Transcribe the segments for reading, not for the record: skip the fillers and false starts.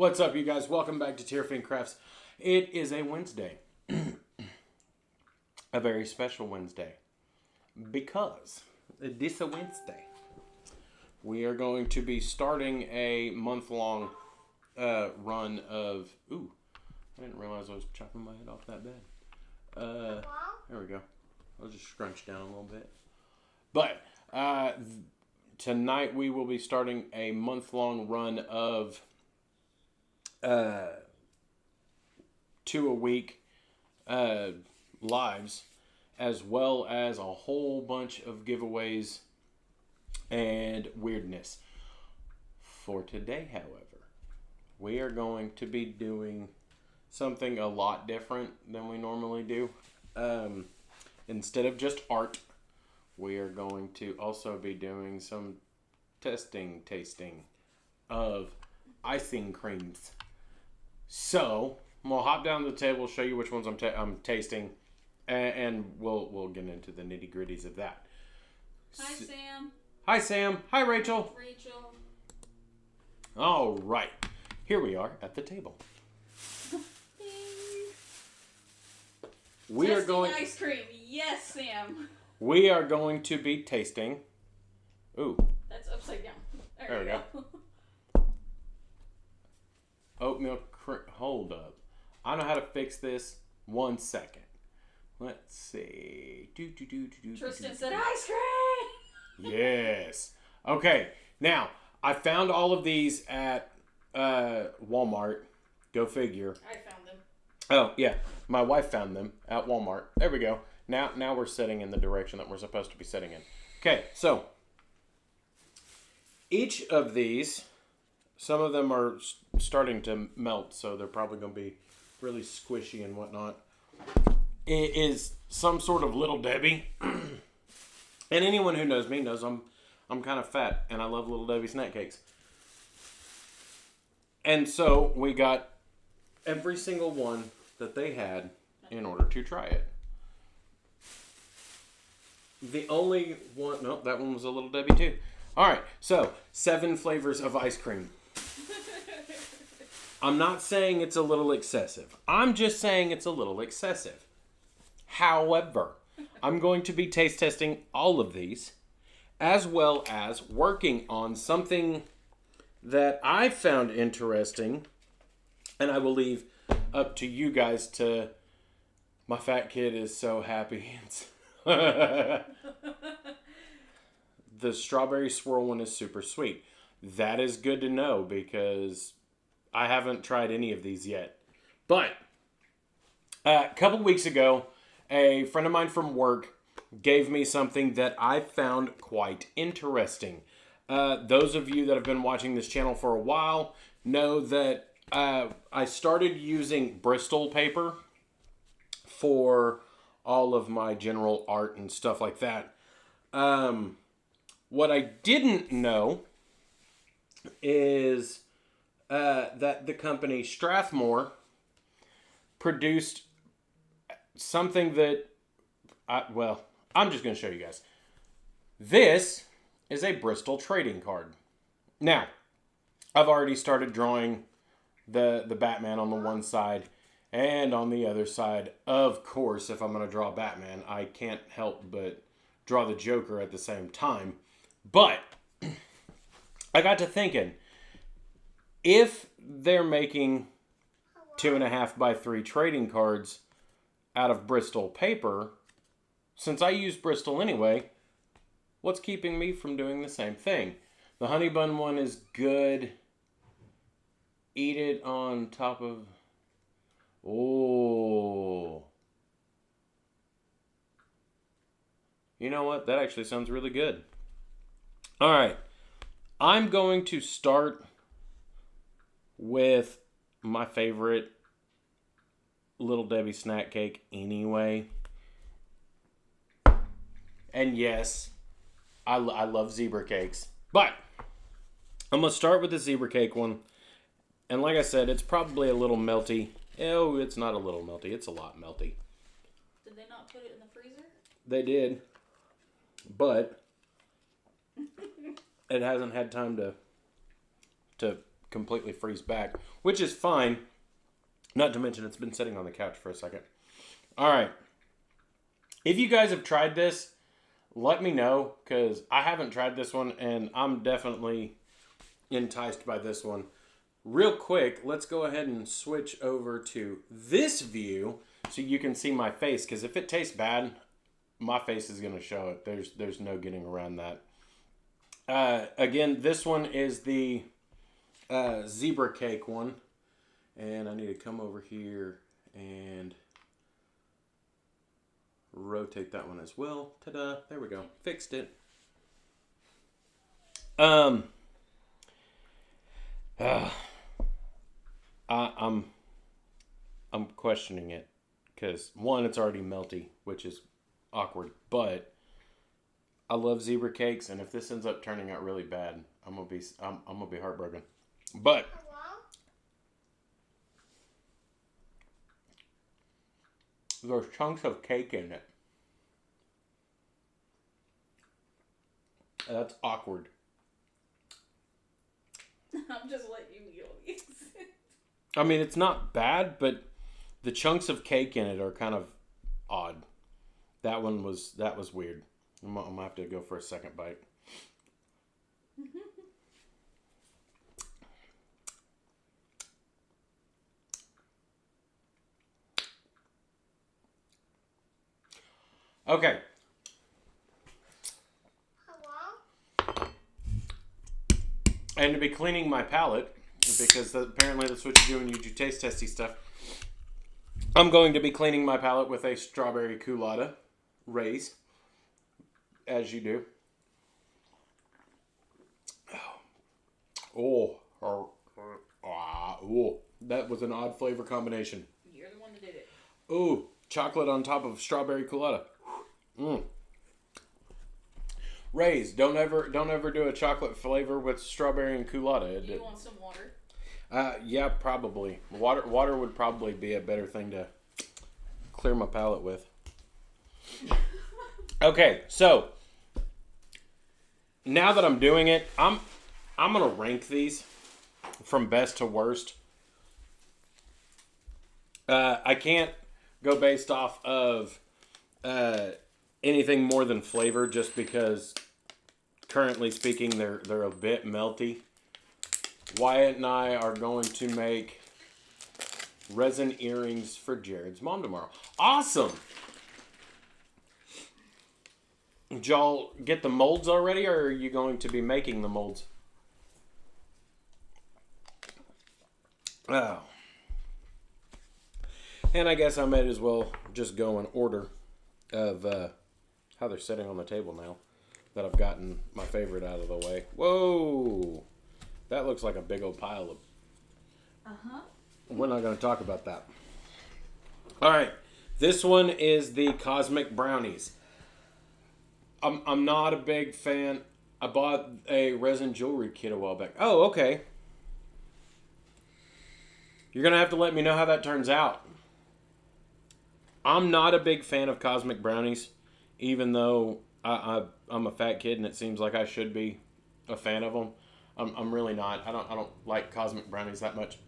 What's up, you guys? Welcome back to Tearfin Crafts. It is a Wednesday. A very special Wednesday. Because this is a Wednesday. We are going to be starting a month-long run of... Ooh, I didn't realize I was chopping my head off that bad. There we go. I'll just scrunch down a little bit. But tonight we will be starting a month-long run of 2 a week lives, as well as a whole bunch of giveaways and weirdness. For today, however, we are going to be doing something a lot different than we normally do. Instead of just art, we are going to also be doing some tasting of icing creams. So, we'll hop down to the table, show you which ones I'm tasting, and we'll get into the nitty gritties of that. Hi, Sam. Hi, Sam. Hi, Rachel. Rachel. All right. Here we are at the table. We are going ice cream. Yes, Sam. We are going to be tasting. Ooh. That's upside down. There we go. Oatmeal cream. Hold up. I know how to fix this. 1 second. Let's see. Tristan said ice cream. Yes. Okay. Now, I found all of these at Walmart. Go figure. I found them. Oh, yeah. My wife found them at Walmart. There we go. Now we're sitting in the direction that we're supposed to be sitting in. Okay, so each of these, some of them are starting to melt, so they're probably going to be really squishy and whatnot. It is some sort of Little Debbie. And anyone who knows me knows I'm kind of fat, and I love Little Debbie snack cakes. And so we got every single one that they had in order to try it. The only one... No, that one was a Little Debbie too. Alright, so 7 flavors of ice cream. I'm not saying it's a little excessive. I'm just saying it's a little excessive. However, I'm going to be taste testing all of these, as well as working on something that I found interesting, and I will leave up to you guys to... My fat kid is so happy. The strawberry swirl one is super sweet. That is good to know because I haven't tried any of these yet. But a couple weeks ago, a friend of mine from work gave me something that I found quite interesting. Those of you that have been watching this channel for a while know that I started using Bristol paper for all of my general art and stuff like that. What I didn't know is that the company Strathmore produced something that, I'm just going to show you guys. This is a Bristol trading card. Now, I've already started drawing the Batman on the one side. And on the other side, of course, if I'm going to draw Batman, I can't help but draw the Joker at the same time. But I got to thinking, if they're making 2.5 by 3 trading cards out of Bristol paper, since I use Bristol anyway, what's keeping me from doing the same thing? The honey bun one is good. Eat it on top of... Oh. You know what? That actually sounds really good. All right. I'm going to start with my favorite Little Debbie snack cake anyway. And yes, I love zebra cakes. But I'm going to start with the zebra cake one. And like I said, it's probably a little melty. Oh, it's not a little melty. It's a lot melty. Did they not put it in the freezer? They did. But it hasn't had time to completely freeze back, which is fine. Not to mention it's been sitting on the couch for a second. All right. If you guys have tried this, let me know, because I haven't tried this one, and I'm definitely enticed by this one. Real quick, let's go ahead and switch over to this view so you can see my face, because if it tastes bad, my face is going to show it. There's no getting around that. Again, this one is the zebra cake one. And I need to come over here and rotate that one as well. Ta-da! There we go. Fixed it. I'm questioning it because one, it's already melty, which is awkward. But I love zebra cakes, and if this ends up turning out really bad, I'm gonna be heartbroken. But there's chunks of cake in it. That's awkward. I'm just letting you eat all these. I mean, it's not bad, but the chunks of cake in it are kind of odd. That was weird. I'm gonna have to go for a second bite. Okay. And to be cleaning my palate, because apparently that's what you do when you do taste testy stuff, I'm going to be cleaning my palate with a strawberry culotta Rays, as you do. Oh, that was an odd flavor combination. You're the one that did it. Ooh, chocolate on top of strawberry culotta. Rays, don't ever do a chocolate flavor with strawberry and culotta. You want some water? Yeah, probably. Water would probably be a better thing to clear my palate with. Okay, so now that I'm doing it, I'm gonna rank these from best to worst. I can't go based off of anything more than flavor, just because currently speaking they're a bit melty. Wyatt and I are going to make resin earrings for Jared's mom tomorrow. Awesome! Did y'all get the molds already, or are you going to be making the molds? Oh. And I guess I might as well just go in order of how they're sitting on the table now that I've gotten my favorite out of the way. Whoa! That looks like a big old pile of... Uh-huh. We're not going to talk about that. All right. This one is the Cosmic Brownies. I'm not a big fan. I bought a resin jewelry kit a while back. Oh, okay. You're going to have to let me know how that turns out. I'm not a big fan of Cosmic Brownies, even though I'm a fat kid and it seems like I should be a fan of them. I'm really not. I don't like Cosmic Brownies that much.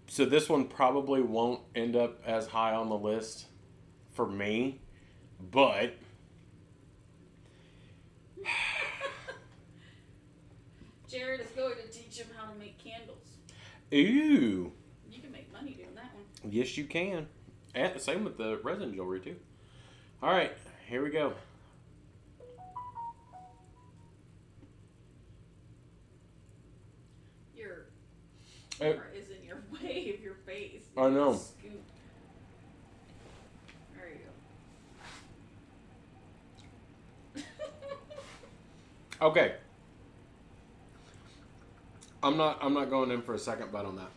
So this one probably won't end up as high on the list for me, but Jared is going to teach him how to make candles. Ooh. You can make money doing that one. Yes, you can. And same with the resin jewelry, too. All right, here we go. Your camera is in your way of your face. I know. Scoop. There you go. Okay. I'm not going in for a second bite on that.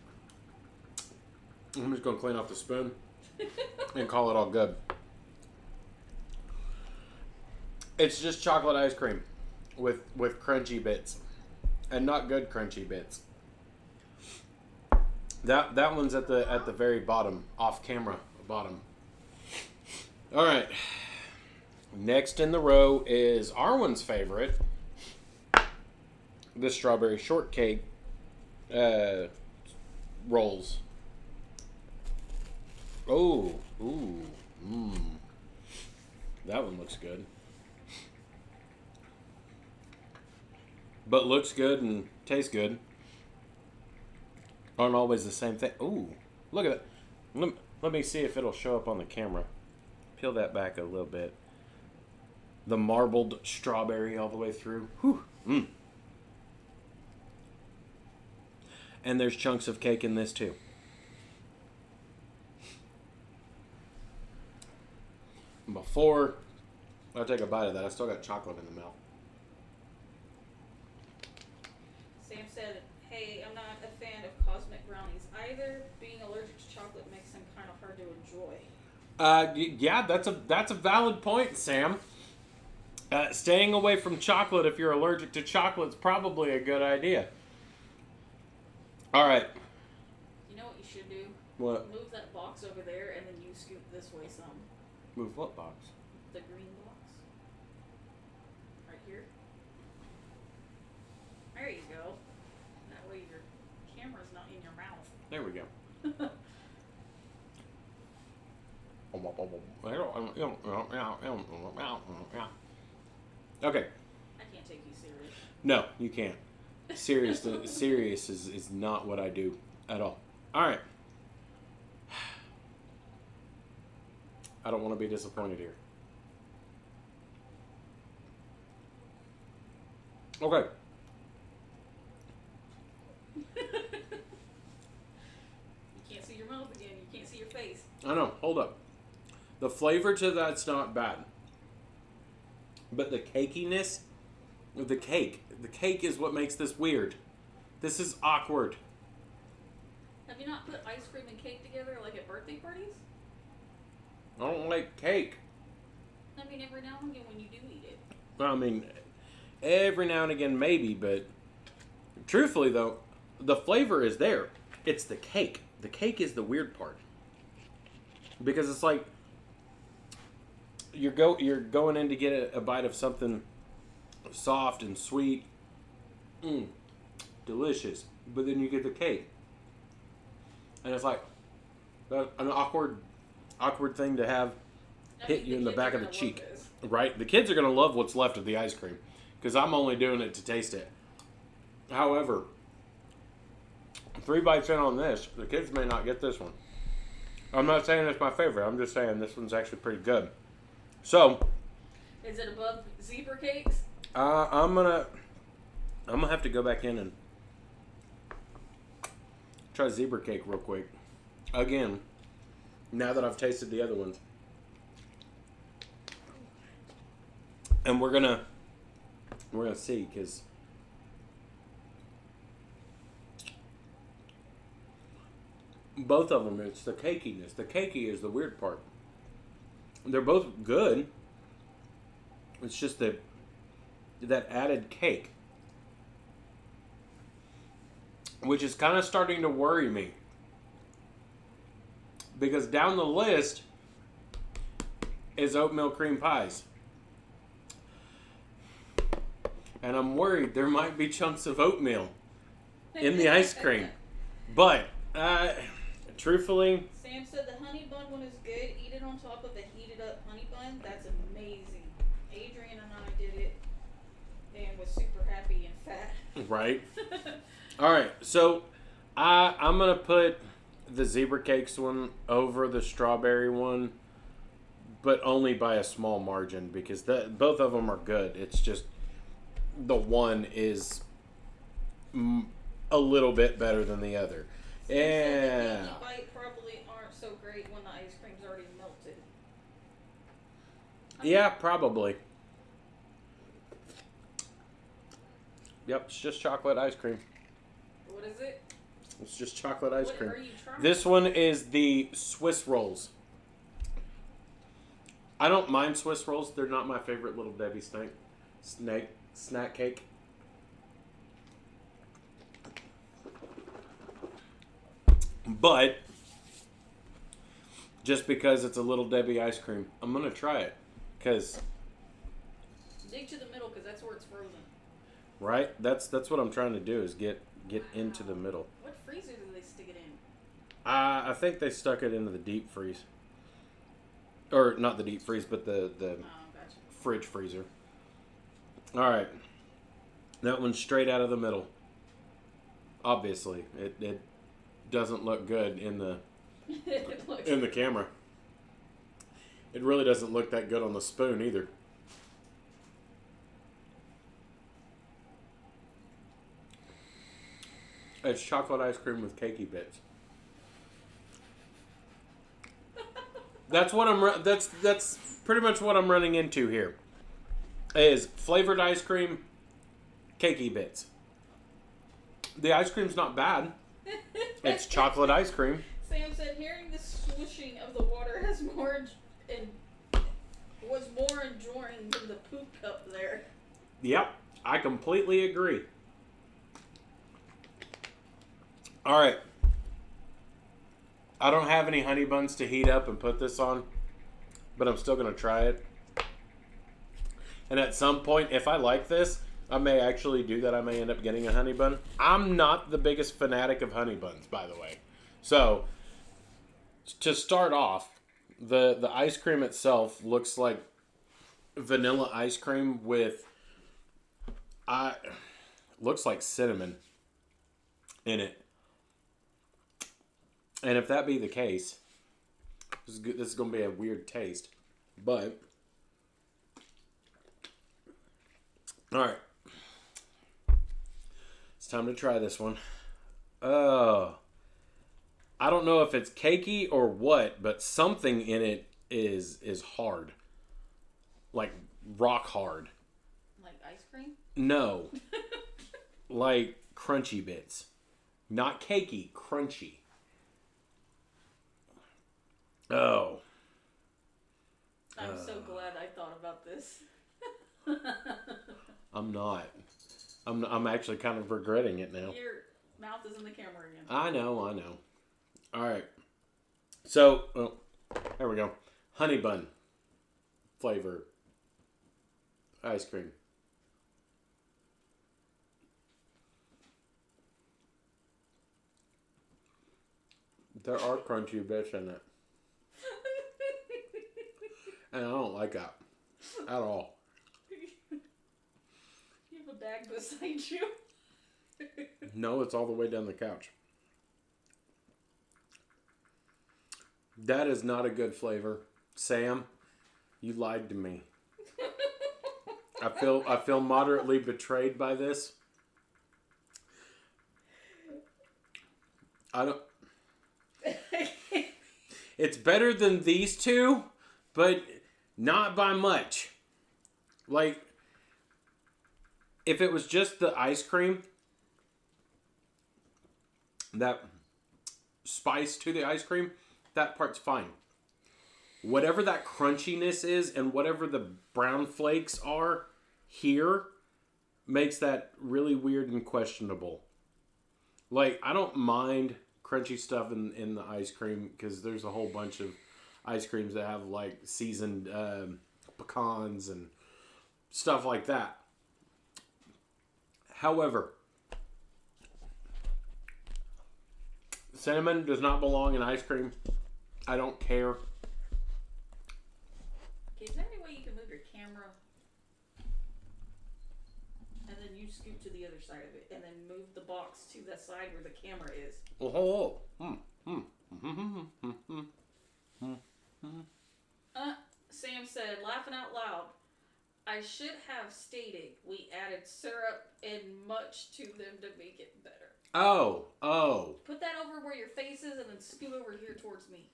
I'm just going to clean off the spoon and call it all good. It's just chocolate ice cream with crunchy bits, and not good crunchy bits. That one's at the very bottom, off camera bottom. All right. Next in the row is Arwen's favorite, the strawberry shortcake rolls. Oh, ooh, that one looks good. But looks good and tastes good. Aren't always the same thing. Ooh, look at that. Let me see if it'll show up on the camera. Peel that back a little bit. The marbled strawberry all the way through. Whew. And there's chunks of cake in this too. Before I take a bite of that, I still got chocolate in the mouth. Sam said, hey, I'm not a fan of cosmic brownies either. Being allergic to chocolate makes them kind of hard to enjoy. Yeah, that's a valid point, Sam. Staying away from chocolate if you're allergic to chocolate is probably a good idea. All right. You know what you should do? What? Move that box over there, and then you scoop this way some. Move what box? The green box. Right here. There you go. That way your camera's not in your mouth. There we go. Okay. I can't take you serious. No, you can't. Serious is not what I do at all. All right. I don't want to be disappointed here. Okay. You can't see your mouth again. You can't see your face. I know. Hold up. The flavor to that's not bad. But the cakiness of the cake is what makes this weird. This is awkward. Have you not put ice cream and cake together like at birthday parties? I don't like cake. I mean, every now and again when you do eat it. I mean, every now and again maybe, but truthfully though, the flavor is there. It's the cake. The cake is the weird part. Because it's like you're going in to get a bite of something soft and sweet, delicious, but then you get the cake, and it's like an awkward thing to have hit you in the back of the cheek. Right? The kids are gonna love what's left of the ice cream, because I'm only doing it to taste it. However, 3 bites in on this, the kids may not get this one. I'm not saying it's my favorite. I'm just saying this one's actually pretty good. So, is it above zebra cakes? I'm gonna have to go back in and try zebra cake real quick. Again, now that I've tasted the other ones. And we're gonna see, because both of them, it's the cakiness. The cakey is the weird part. They're both good. It's just that added cake, which is kind of starting to worry me, because down the list is oatmeal cream pies, and I'm worried there might be chunks of oatmeal in the ice cream. But truthfully, Sam said the honey bun one is good. Eat it on top of a heated up honey bun. That's amazing. Adrian and I did it and was super happy and fat. right? All right, so I'm gonna put the zebra cakes one over the strawberry one, but only by a small margin, because both of them are good. It's just the one is a little bit better than the other. So Yeah. the bite probably aren't so great when the ice cream's already melted. Yeah, probably. Yep, it's just chocolate ice cream. What is it? It's just chocolate ice What cream. are you trying? This one is the Swiss rolls. I don't mind Swiss rolls. They're not my favorite Little Debbie snack cake. But just because it's a Little Debbie ice cream, I'm going to try it. Because Dig to the middle, because that's where it's frozen. Right? That's what I'm trying to do is get into the middle. What freezer do they stick it in? I think they stuck it into the deep freeze. Or not the deep freeze, but the Gotcha. fridge freezer. All right. That one's straight out of the middle. Obviously, it doesn't look good in the in the camera. It really doesn't look that good on the spoon either. It's chocolate ice cream with cakey bits. That's what that's pretty much what I'm running into here. Is flavored ice cream, cakey bits. The ice cream's not bad. It's chocolate ice cream. Sam said, hearing the swooshing of the water has was more enjoying than the poop cup there. Yep, I completely agree. All right. I don't have any honey buns to heat up and put this on, but I'm still going to try it. And at some point, if I like this, I may actually do that. I may end up getting a honey bun. I'm not the biggest fanatic of honey buns, by the way. So, to start off, the ice cream itself looks like vanilla ice cream with looks like cinnamon in it. And if that be the case, this is going to be a weird taste. But, all right. It's time to try this one. I don't know if it's cakey or what, but something in it is hard. Like rock hard. Like ice cream? No. Like crunchy bits. Not cakey, crunchy. Oh. I'm so glad I thought about this. I'm not. I'm actually kind of regretting it now. Your mouth is in the camera again. I know. All right. So, there we go. Honey bun flavor ice cream. There are crunchy bits in it. And I don't like that at all. You have a bag beside you. No, it's all the way down the couch. That is not a good flavor. Sam, you lied to me. I feel moderately betrayed by this. I don't. It's better than these two, but not by much. Like, if it was just the ice cream, that spice to the ice cream, that part's fine. Whatever that crunchiness is and whatever the brown flakes are here makes that really weird and questionable. Like, I don't mind crunchy stuff in the ice cream because there's a whole bunch of ice creams that have like seasoned pecans and stuff like that. However, cinnamon does not belong in ice cream. I don't care. Okay, is there any way you can move your camera and then you scoot to the other side of it and then move the box to the side where the camera is? Oh. Sam said, laughing out loud, I should have stated we added syrup and much to them to make it better. Oh. Put that over where your face is and then scoot over here towards me.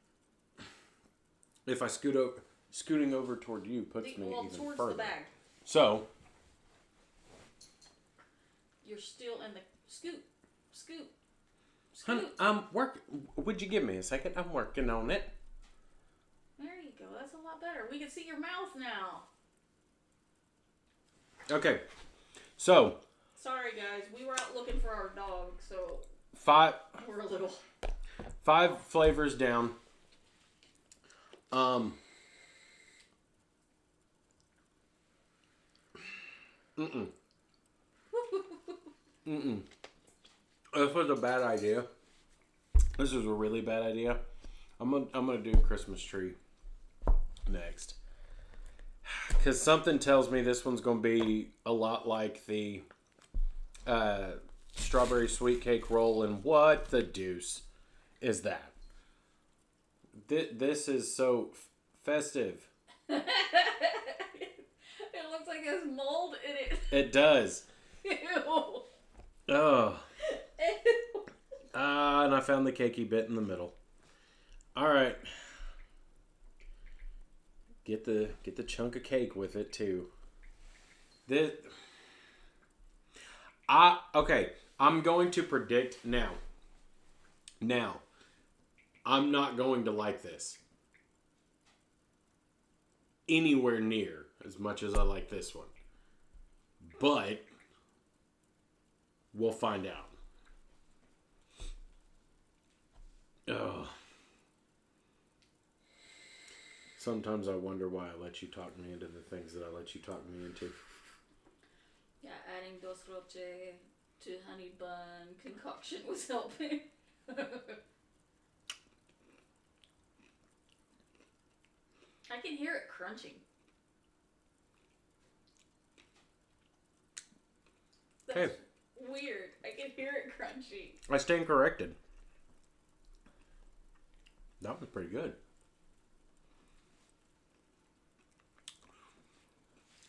If I scooting over toward you puts me even towards further. the bag. So, You're still in the scoot. hun, I'm working. Would you give me a second? I'm working on it. There you go. That's a lot better. We can see your mouth now. Okay. So, Sorry, guys. We were out looking for our dog, so 5 we're a little... flavors down. Mm-mm. This was a bad idea. This was a really bad idea. I'm gonna do Christmas tree next. Because something tells me this one's going to be a lot like the strawberry sweet cake roll. And what the deuce is that? This is so festive. It looks like there's mold in it. It does. Ew. Oh. Ew. And I found the cakey bit in the middle. All right. Get the chunk of cake with it too. Okay. I'm going to predict now. Now, I'm not going to like this anywhere near as much as I like this one. But we'll find out. Oh. Sometimes I wonder why I let you talk me into the things that I let you talk me into. Yeah, adding dos roche to honey bun concoction was helping. I can hear it crunching. That's Hey. weird. I can hear it crunching. I stand corrected. That was pretty good.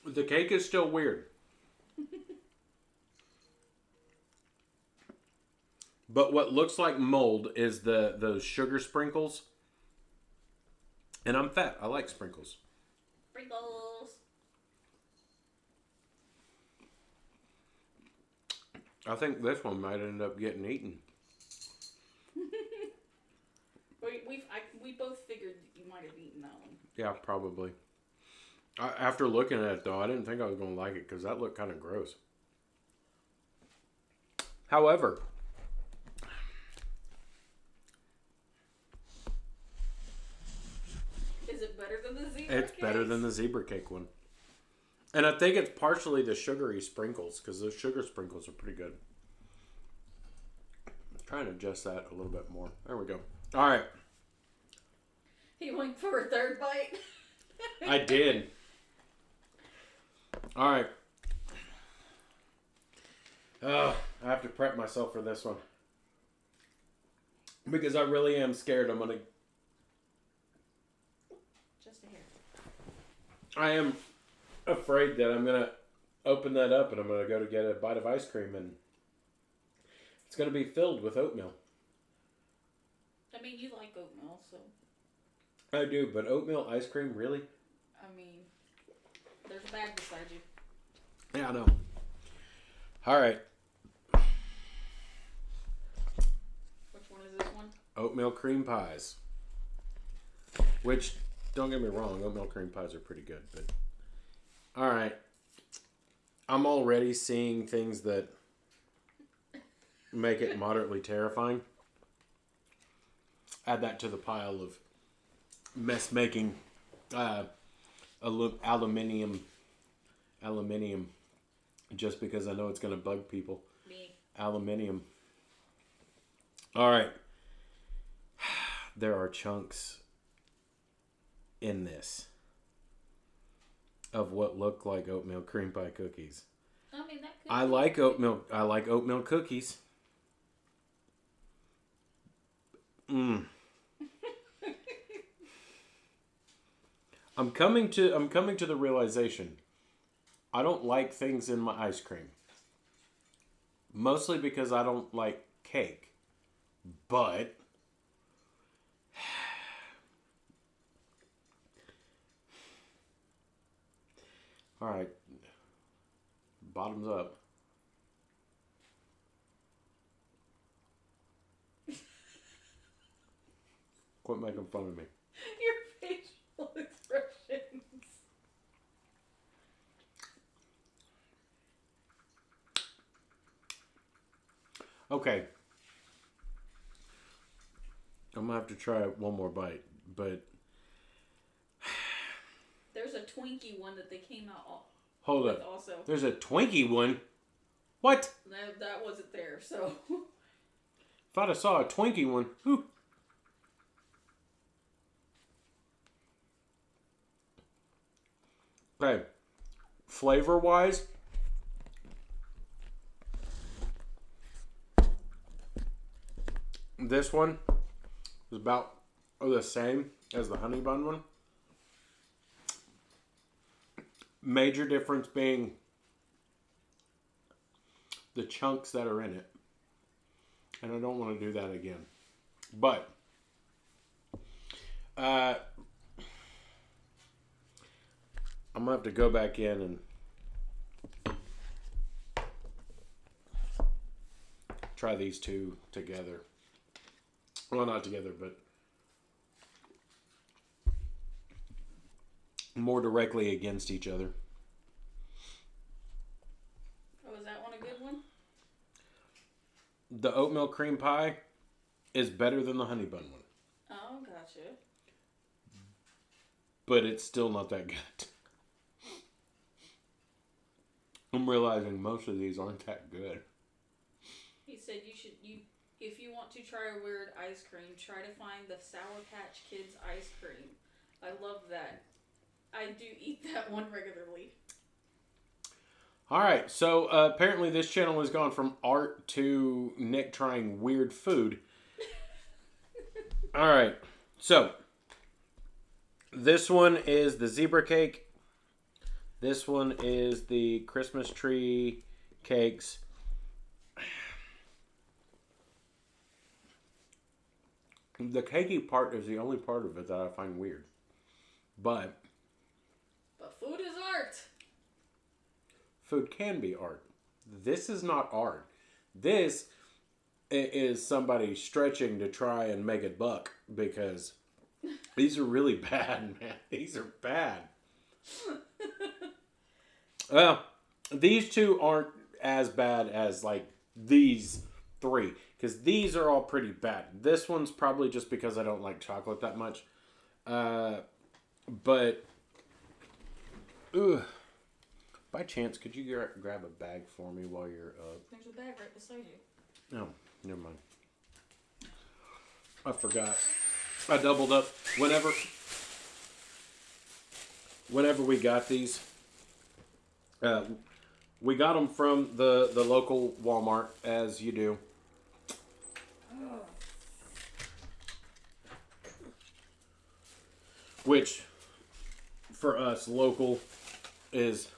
The cake is still weird. But what looks like mold is those sugar sprinkles. And I'm fat. I like sprinkles. Sprinkles. I think this one might end up getting eaten. We both figured that you might have eaten that one. Yeah, probably. After looking at it, though, I didn't think I was going to like it because that looked kind of gross. However, Is it better than the zebra it's better than the zebra cake one. And I think it's partially the sugary sprinkles because those sugar sprinkles are pretty good. I'm trying to adjust that a little bit more. There we go. All right. He went for a third bite. I did. All right. I have to prep myself for this one. Because I really am scared I'm going to... Just a hair. I am afraid that I'm going to open that up and I'm going to go to get a bite of ice cream and it's going to be filled with oatmeal. I mean, you like oatmeal, so... I do, but oatmeal ice cream, really? I mean, there's a bag beside you. Yeah, I know. All right. Which one is this one? Oatmeal cream pies. Which, don't get me wrong, oatmeal cream pies are pretty good, but... All right. I'm already seeing things that make it moderately terrifying. Add that to the pile of mess-making aluminium, just because I know it's going to bug people. Me. Aluminium. All right. There are chunks in this of what look like oatmeal cream pie cookies. I mean, that could I like oatmeal cookies. I'm coming to the realization I don't like things in my ice cream. Mostly because I don't like cake. But all right. Bottoms up. Quit making fun of me. Your facial expressions. Okay. I'm gonna have to try one more bite, but There's a Twinkie one that they came out hold with up. also. There's a Twinkie one. What? That wasn't there, so. Thought I saw a Twinkie one. Whew. Okay. Flavor-wise, this one is about the same as the honey bun one. Major difference being the chunks that are in it. And I don't want to do that again. But I'm going to have to go back in and try these two together. Well, not together, but more directly against each other. Oh, is that one a good one? The oatmeal cream pie is better than the honey bun one. Oh, gotcha. But it's still not that good. I'm realizing most of these aren't that good. He said if you want to try a weird ice cream, try to find the Sour Patch Kids ice cream. I love that. I do eat that one regularly. Alright, so apparently this channel has gone from art to Nick trying weird food. Alright, so this one is the zebra cake. This one is the Christmas tree cakes. The cakey part is the only part of it that I find weird. But food is art. Food can be art. This is not art. This is somebody stretching to try and make a buck because these are really bad, man. These are bad. Well, these two aren't as bad as like these three because these are all pretty bad. This one's probably just because I don't like chocolate that much. But ugh. By chance, could you grab a bag for me while you're up? There's a bag right beside you. No, never mind. I forgot. I doubled up. Whenever we got these, we got them from the local Walmart, as you do. Which, for us, local is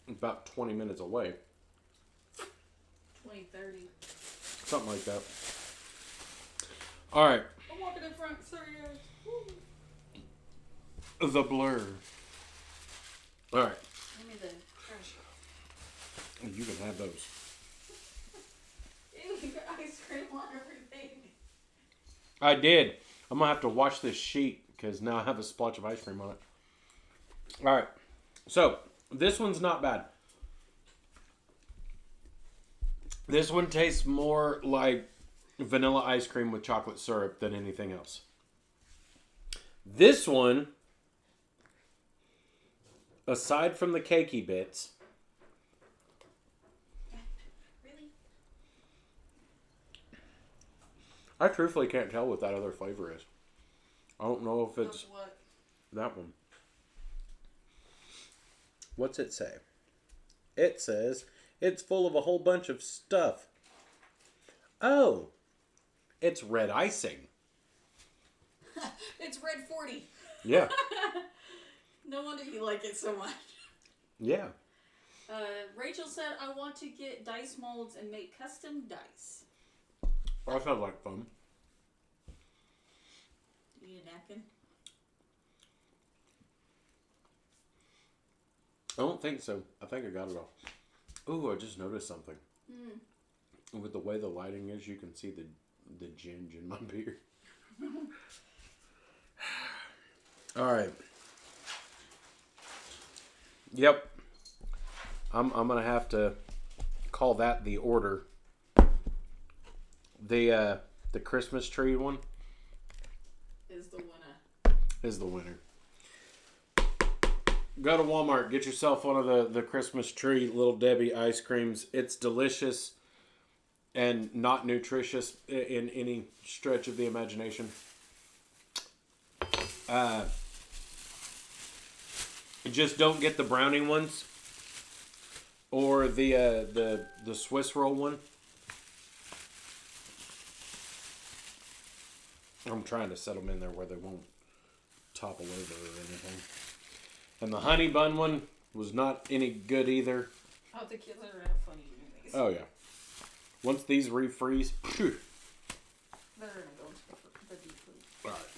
about 20 minutes away. 20, 30. Something like that. Alright. I'm walking in front, sorry guys. The Blur. Alright. Give me the trash. You can have those. Ew, you got ice cream on everything. I did. I'm going to have to wash this sheet because now I have a splotch of ice cream on it. Alright. So, this one's not bad. This one tastes more like vanilla ice cream with chocolate syrup than anything else. This one, aside from the cakey bits, Really? I truthfully can't tell what that other flavor is. I don't know if it's What? that one. What's it say? It says it's full of a whole bunch of stuff. Oh, it's red icing. It's red 40. Yeah. No wonder you like it so much. Yeah. Rachel said, I want to get dice molds and make custom dice. That sounds like fun. Do you need a napkin? I don't think so. I think I got it all. Ooh, I just noticed something. With the way the lighting is, you can see the ginge in my beer. All right. Yep. I'm gonna have to call that the order. The Christmas tree one Is the winner. is the winner. go to Walmart. Get yourself one of the Christmas tree Little Debbie ice creams. It's delicious and not nutritious in any stretch of the imagination. Just don't get the brownie ones or the Swiss roll one. I'm trying to set them in there where they won't topple over or anything. And the honey bun one was not any good either. Oh, the kids are gonna have fun eating these. Oh yeah. Once these refreeze, phew. They're gonna go into the deep freeze. All right.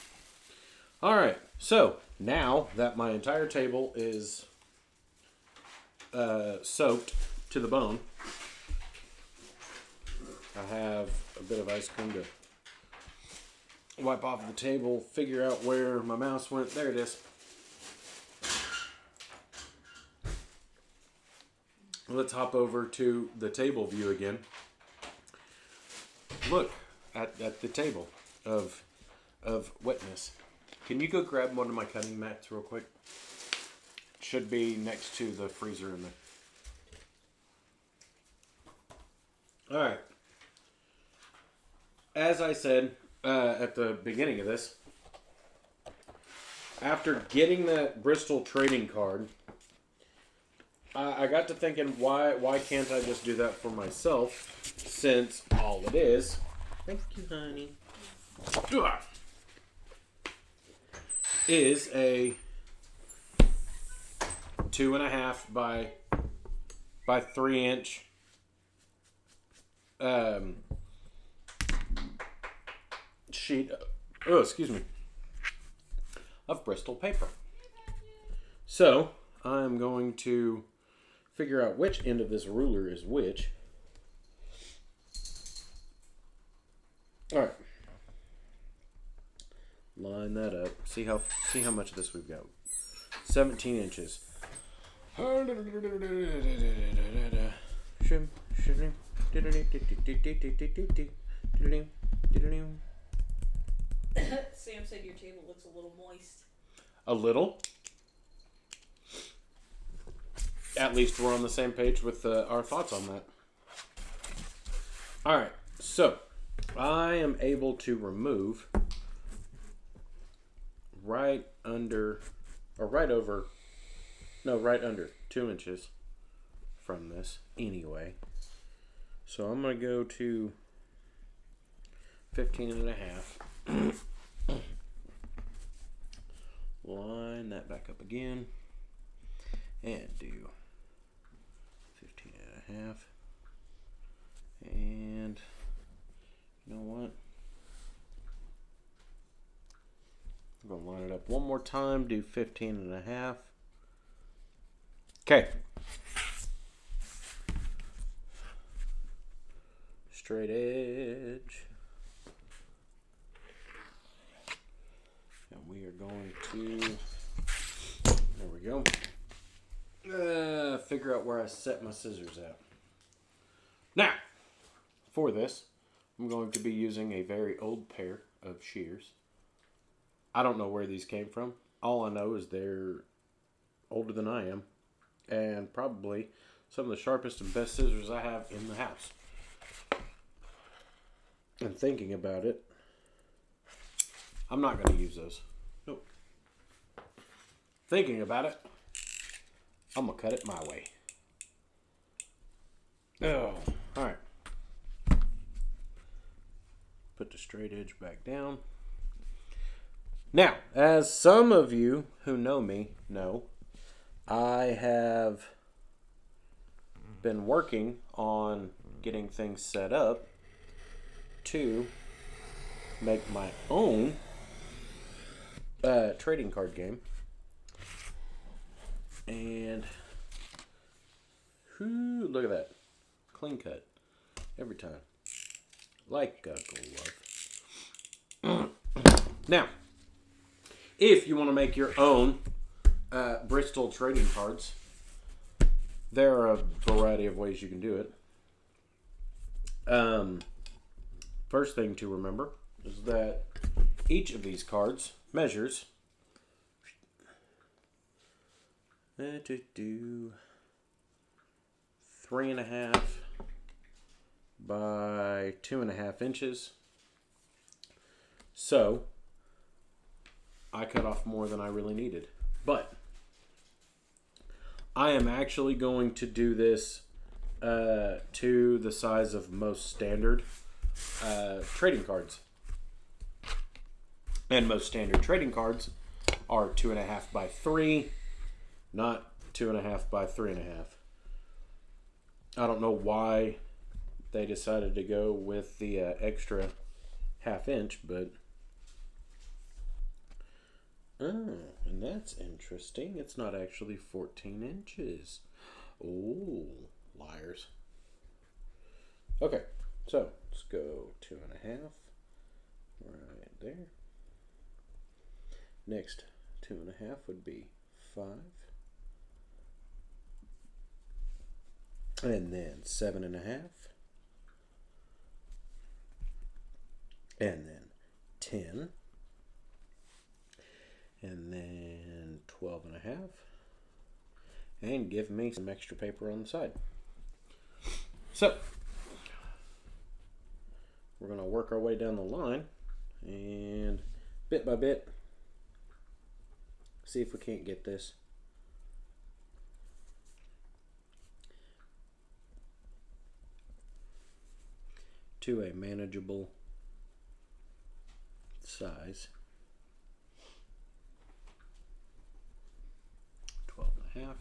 All right. So now that my entire table is soaked to the bone, I have a bit of ice cream to wipe off the table, figure out where my mouse went. There it is. Let's hop over to the table view again. Look at the table of wetness. Can you go grab one of my cutting mats real quick? Should be next to the freezer in there. All right. As I said at the beginning of this, after getting that Bristol trading card, I got to thinking, why can't I just do that for myself, since all it is, thank you, honey, is a 2.5 by 3 inch sheet, of Bristol paper. So I'm going to figure out which end of this ruler is which. All right. Line that up. See how much of this we've got. 17 inches. Sam said your table looks a little moist. A little. At least we're on the same page with our thoughts on that. All right, so I am able to remove right under 2 inches from this anyway. So I'm going to go to 15.5. Line that back up again and do 15.5. And you know what? I'm going to line it up one more time, do 15.5. Okay. Straight edge. And we are going to, there we go. Figure out where I set my scissors at. Now, for this, I'm going to be using a very old pair of shears. I don't know where these came from. All I know is they're older than I am, and probably some of the sharpest and best scissors I have in the house. And thinking about it, I'm not going to use those. Nope. Thinking about it, I'm going to cut it my way. Oh, alright. Put the straight edge back down. Now, as some of you who know me know, I have been working on getting things set up to make my own trading card game. And look at that. Clean cut. Every time. Like Uncle Love. Now, if you want to make your own Bristol trading cards, there are a variety of ways you can do it. First thing to remember is that each of these cards measures 3.5 by 2.5 inches. So I cut off more than I really needed. But I am actually going to do this to the size of most standard trading cards. And most standard trading cards are 2.5 by 3, not 2.5 by 3.5. I don't know why they decided to go with the extra ½ inch, but oh, and that's interesting. It's not actually 14 inches. Oh, liars. Okay, so let's go 2.5 right there. Next, 2.5 would be 5. And then 7.5. And then 10. And then 12.5. And give me some extra paper on the side. So, we're going to work our way down the line and bit by bit see if we can't get this to a manageable size. 12.5.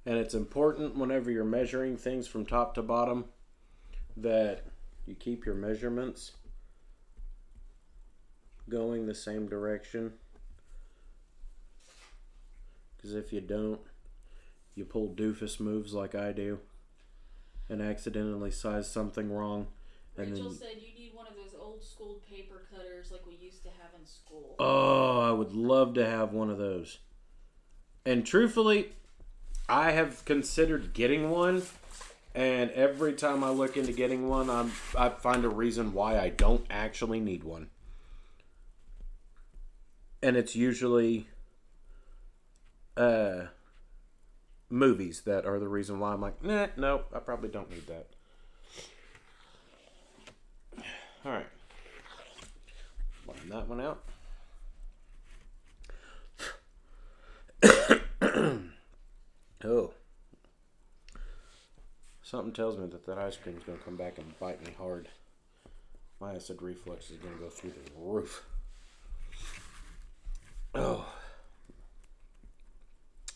And it's important whenever you're measuring things from top to bottom that you keep your measurements going the same direction. Because if you don't, you pull doofus moves like I do and accidentally size something wrong. And Rachel then, said you need one of those old school paper cutters like we used to have in school. oh, I would love to have one of those. And truthfully, I have considered getting one, and every time I look into getting one, I find a reason why I don't actually need one. And it's usually movies that are the reason why I'm like, nah, nope, I probably don't need that. All right. Line that one out. Oh. Something tells me that ice cream is going to come back and bite me hard. My acid reflux is going to go through the roof. Oh.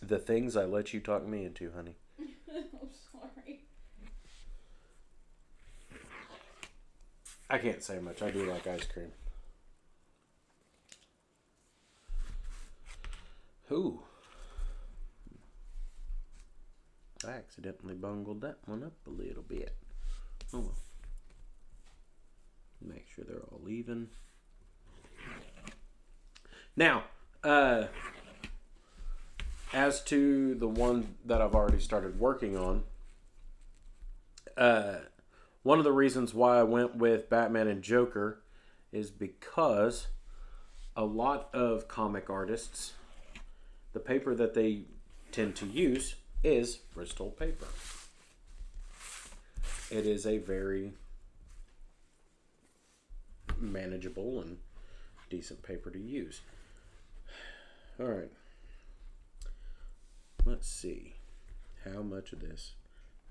The things I let you talk me into, honey. I'm sorry. I can't say much. I do like ice cream. Ooh. I accidentally bungled that one up a little bit. Oh well. Make sure they're all even. Now, as to the one that I've already started working on, one of the reasons why I went with Batman and Joker is because a lot of comic artists, the paper that they tend to use is Bristol paper. It is a very manageable and decent paper to use. All right. Let's see how much of this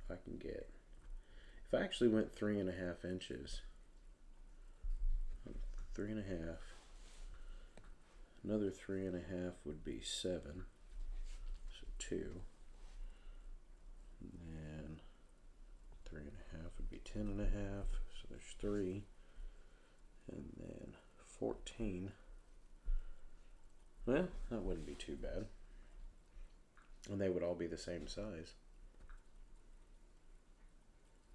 I can get. If I actually went 3.5 inches, 3.5, another 3.5 would be 7, so 2, and then 3.5 would be 10.5, so there's 3, and then 14. Well, that wouldn't be too bad. And they would all be the same size.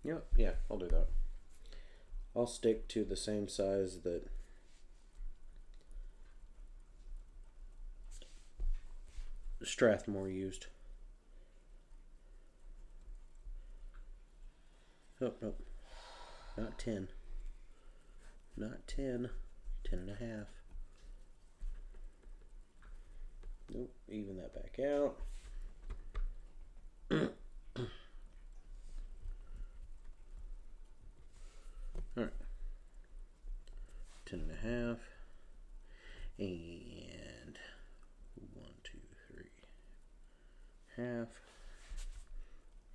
Yep, yeah, I'll do that. I'll stick to the same size that Strathmore used. Oh, no. Not 10. Not 10. 10.5. Nope, even that back out. All right. 10 and a half. And 1, 2, 3. Half.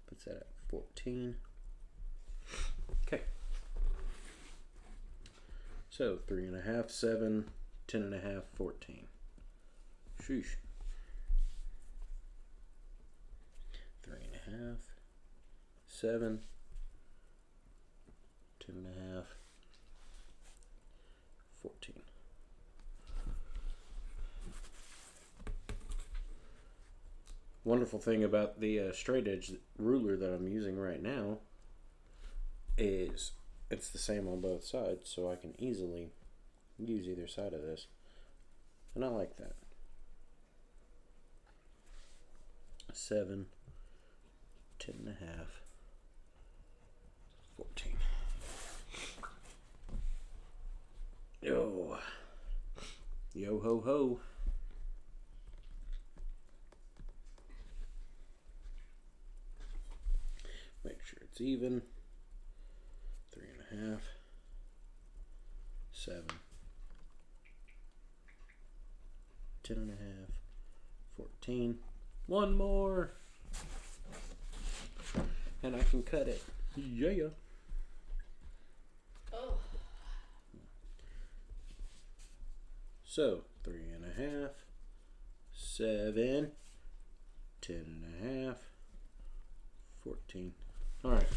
Puts that at 14. Okay. So 3 and a half, 7, 10 and a half, 14. Sheesh. 3 and a half, 7, 10 and a half, 14. Wonderful thing about the straight edge ruler that I'm using right now is it's the same on both sides, so I can easily use either side of this, and I like that. 7, 10 and a half, 14. Yo ho ho. Make sure it's even. 3 and a half, 7, 10 and a half, 14. One more, and I can cut it. Yeah. Oh. So 3 and a half, 7, 10 and a half, 14. All right.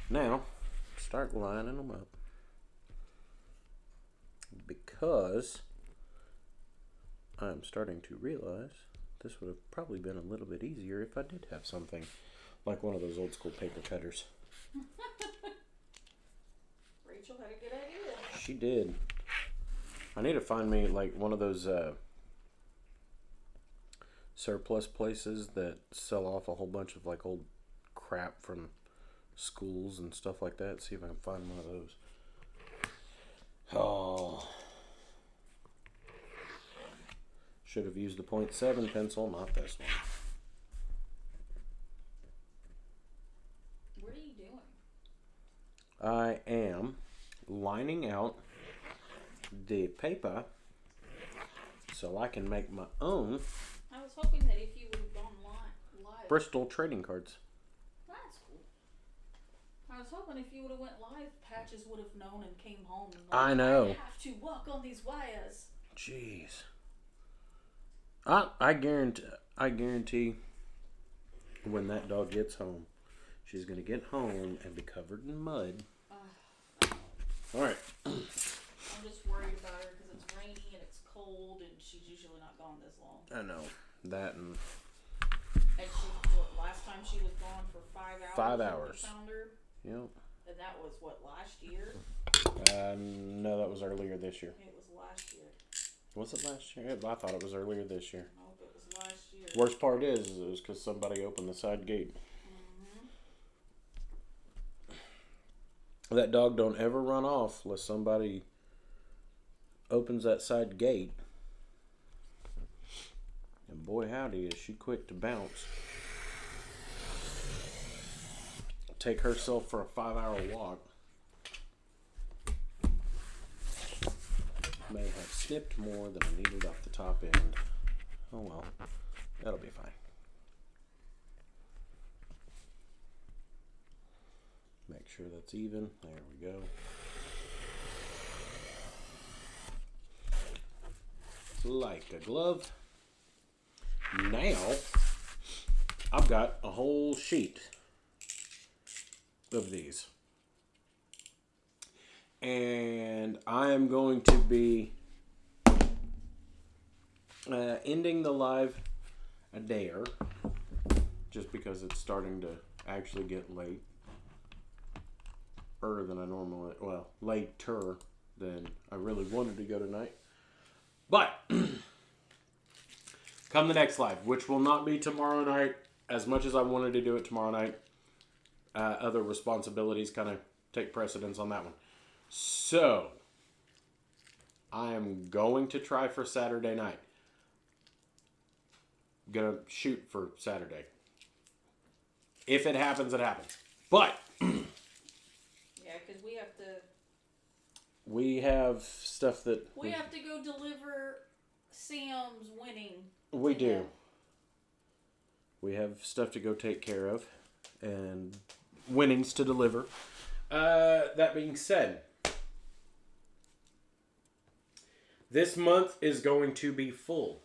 Now, start lining them up, because I'm starting to realize this would have probably been a little bit easier if I did have something like one of those old school paper cutters. Rachel had a good idea. She did. I need to find me like one of those surplus places that sell off a whole bunch of like old crap from schools and stuff like that. See if I can find one of those. Oh, should have used the .7 pencil, not this one. What are you doing? I am lining out the paper so I can make my own I was hoping that if you would have gone live. Bristol trading cards. That's cool. I was hoping if you would have went live, Patches would have known and came home. And I know. I have to walk on these wires. Jeez. I guarantee when that dog gets home, she's going to get home and be covered in mud. All right. I'm just worried about her because it's rainy and it's cold and she's usually not gone this long. I know. That and And last time she was gone for 5 hours. 5 hours. We found her. Yep. And that was what, last year? No, that was earlier this year. It was last year. Was it last year? I thought it was earlier this year. Nope, it was last year. Worst part is it was because somebody opened the side gate. That dog don't ever run off unless somebody opens that side gate. And boy howdy, is she quick to bounce. Take herself for a 5-hour walk. May have snipped more than I needed off the top end. Oh well, that'll be fine. Make sure that's even. There we go. Like a glove. Now, I've got a whole sheet of these. And I am going to be ending the live a dare, just because it's starting to actually get late. Than I normally, well, later than I really wanted to go tonight. But come the next live, which will not be tomorrow night, as much as I wanted to do it tomorrow night, other responsibilities kind of take precedence on that one. So I am going to try for Saturday night. gonna shoot for Saturday. If it happens, it happens. But Yeah, because we have stuff that we have to go deliver Sam's winning. We to do. him. We have stuff to go take care of and winnings to deliver. That being said, this month is going to be full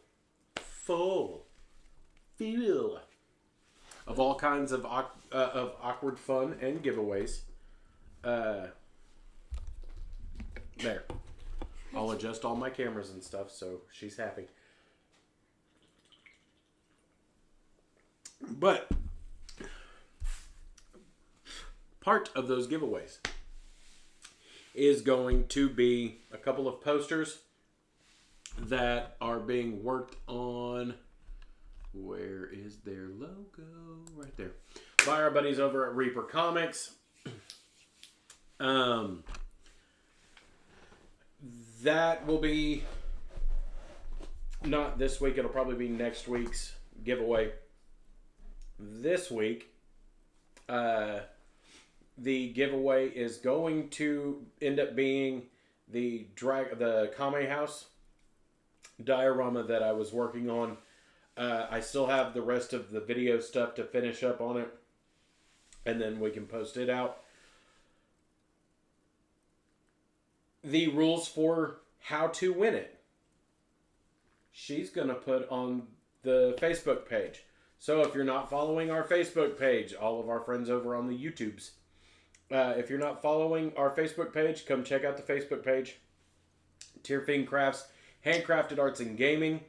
of all kinds of awkward fun and giveaways. There. I'll adjust all my cameras and stuff, so she's happy. But part of those giveaways is going to be a couple of posters that are being worked on. Where is their logo? Right there. By our buddies over at Reaper Comics. That will be not this week. It'll probably be next week's giveaway. This week, the giveaway is going to end up being the Kame House diorama that I was working on. I still have the rest of the video stuff to finish up on it, and then we can post it out. The rules for how to win it, she's going to put on the Facebook page. So if you're not following our Facebook page, all of our friends over on the YouTubes, if you're not following our Facebook page, come check out the Facebook page. Tierfiend Crafts, Handcrafted Arts and Gaming,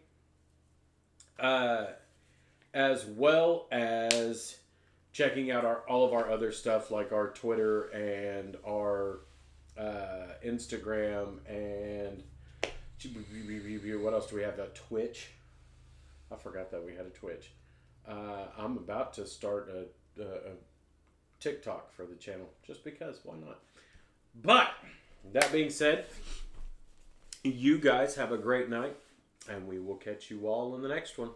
as well as checking out all of our other stuff like our Twitter and our Instagram and what else do we have? A Twitch. I forgot that we had a Twitch. I'm about to start a TikTok for the channel just because. Why not? But that being said, you guys have a great night, and we will catch you all in the next one.